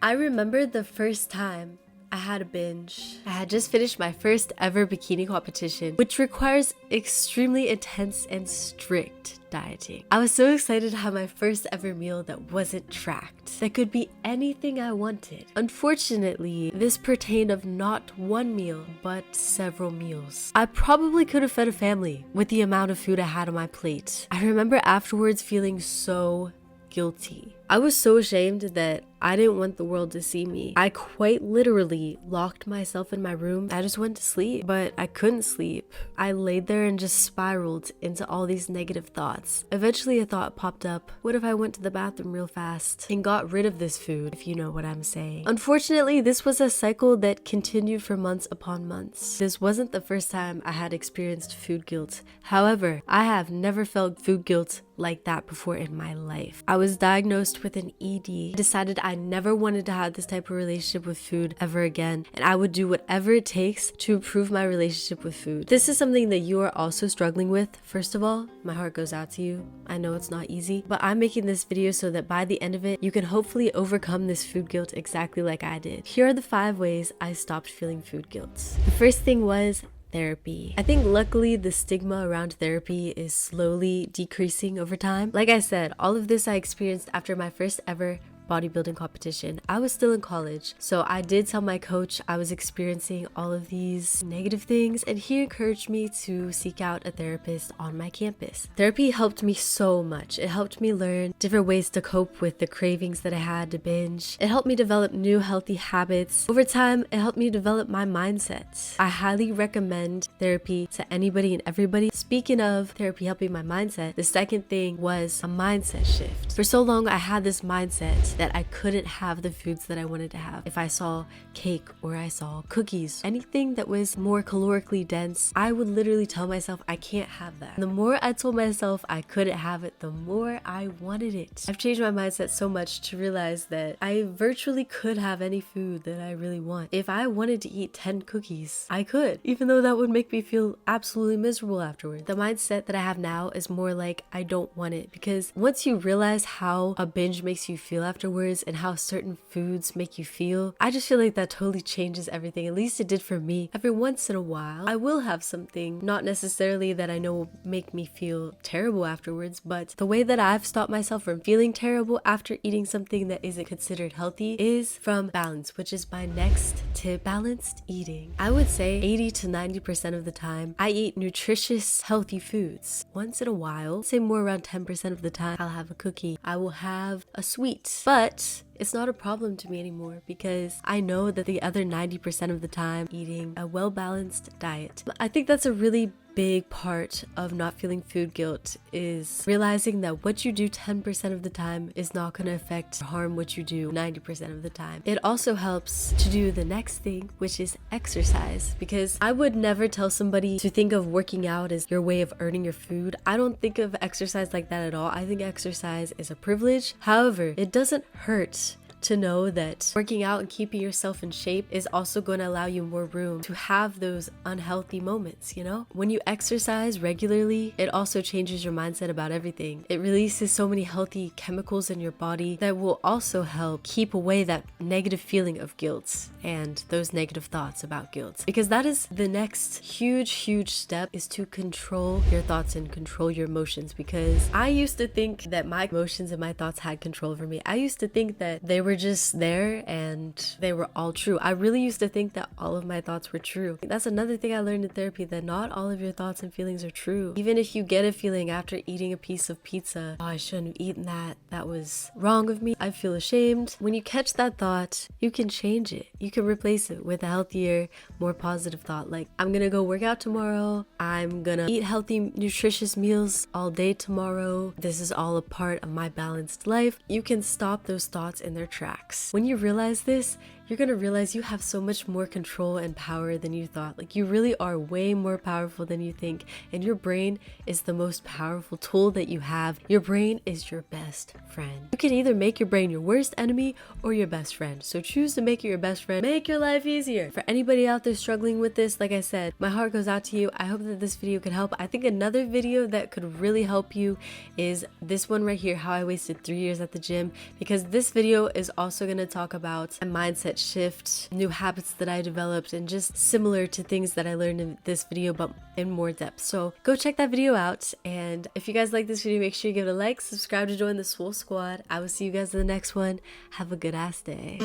I remember the first time I had a binge. I had just finished my first ever bikini competition, which requires extremely intense and strict dieting. I was so excited to have my first ever meal that wasn't tracked, that could be anything I wanted. Unfortunately, this pertained of not one meal, but several meals. I probably could have fed a family with the amount of food I had on my plate. I remember afterwards feeling so guilty. I was so ashamed that I didn't want the world to see me. I quite literally locked myself in my room. I just went to sleep, but I couldn't sleep. I laid there and just spiraled into all these negative thoughts. Eventually a thought popped up. What if I went to the bathroom real fast and got rid of this food, if you know what I'm saying? Unfortunately, this was a cycle that continued for months upon months. This wasn't the first time I had experienced food guilt. However, I have never felt food guilt like that before in my life. I was diagnosed with an ED. I decided I never wanted to have this type of relationship with food ever again, and I would do whatever it takes to improve my relationship with food. This is something that you are also struggling with. First of all, my heart goes out to you. I know it's not easy, but I'm making this video so that by the end of it, you can hopefully overcome this food guilt exactly like I did. Here are the 5 ways I stopped feeling food guilt. The first thing was therapy. I think luckily the stigma around therapy is slowly decreasing over time. Like I said, all of this I experienced after my first ever bodybuilding competition. I was still in college, so I did tell my coach I was experiencing all of these negative things, and he encouraged me to seek out a therapist on my campus. Therapy helped me so much. It helped me learn different ways to cope with the cravings that I had to binge. It helped me develop new healthy habits. Over time, it helped me develop my mindset. I highly recommend therapy to anybody and everybody. Speaking of therapy helping my mindset, the second thing was a mindset shift. For so long, I had this mindset that I couldn't have the foods that I wanted to have. If I saw cake or I saw cookies, anything that was more calorically dense, I would literally tell myself I can't have that. And the more I told myself I couldn't have it, the more I wanted it. I've changed my mindset so much to realize that I virtually could have any food that I really want. If I wanted to eat 10 cookies, I could, even though that would make me feel absolutely miserable afterwards. The mindset that I have now is more like I don't want it, because once you realize how a binge makes you feel afterwards and how certain foods make you feel, I just feel like that totally changes everything. At least it did for me. Every once in a while, I will have something, not necessarily that I know will make me feel terrible afterwards, but the way that I've stopped myself from feeling terrible after eating something that isn't considered healthy is from balance, which is my next tip: balanced eating. I would say 80 to 90% of the time, I eat nutritious, healthy foods. Once in a while, say more around 10% of the time, I'll have a cookie. I will have a sweet. But it's not a problem to me anymore because I know that the other 90% of the time eating a well-balanced diet. I think that's a really big part of not feeling food guilt, is realizing that what you do 10% of the time is not going to affect or harm what you do 90% of the time. It also helps to do the next thing, which is exercise, because I would never tell somebody to think of working out as your way of earning your food. I don't think of exercise like that at all. I think exercise is a privilege. However, it doesn't hurt to know that working out and keeping yourself in shape is also going to allow you more room to have those unhealthy moments, you know? When you exercise regularly, it also changes your mindset about everything. It releases so many healthy chemicals in your body that will also help keep away that negative feeling of guilt and those negative thoughts about guilt. Because that is the next huge step, is to control your thoughts and control your emotions. Because I used to think that my emotions and my thoughts had control over me. I used to think that they were just there and they were all true. I really used to think that all of my thoughts were true. That's another thing I learned in therapy, that not all of your thoughts and feelings are true. Even if you get a feeling after eating a piece of pizza, oh, I shouldn't have eaten that, that was wrong of me, I feel ashamed. When you catch that thought, you can change it. You can replace it with a healthier, more positive thought, like, I'm gonna go work out tomorrow, I'm gonna eat healthy, nutritious meals all day tomorrow, this is all a part of my balanced life. You can stop those thoughts in their tracks. When you realize this, you're gonna realize you have so much more control and power than you thought. Like, you really are way more powerful than you think, and your brain is the most powerful tool that you have. Your brain is your best friend. You can either make your brain your worst enemy or your best friend, so choose to make it your best friend. Make your life easier. For anybody out there struggling with this, like I said, my heart goes out to you. I hope that this video could help. I think another video that could really help you is this one right here, how I wasted 3 years at the gym, because this video is also going to talk about a mindset shift, new habits that I developed, and just similar to things that I learned in this video but in more depth. So go check that video out, and if you guys like this video, make sure you give it a like, subscribe to join the Swole Squad. I will see you guys in the next one. Have a good ass day.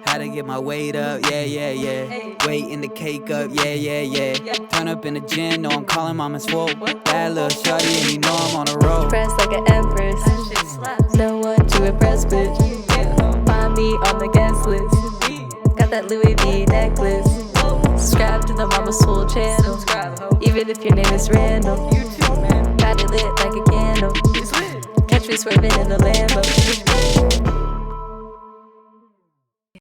How to get my weight up, yeah. Weight in the cake up, yeah. Turn up in the gym, know I'm calling Mama Swole. Bad little shawty and you know I'm on a roll. Press like an empress, no one to impress with. Find me on the guest list. Got that Louis V necklace. Subscribe to the Mama Swole channel. Even if your name is random. Got it lit like a candle. Catch me swerving in the Lambo.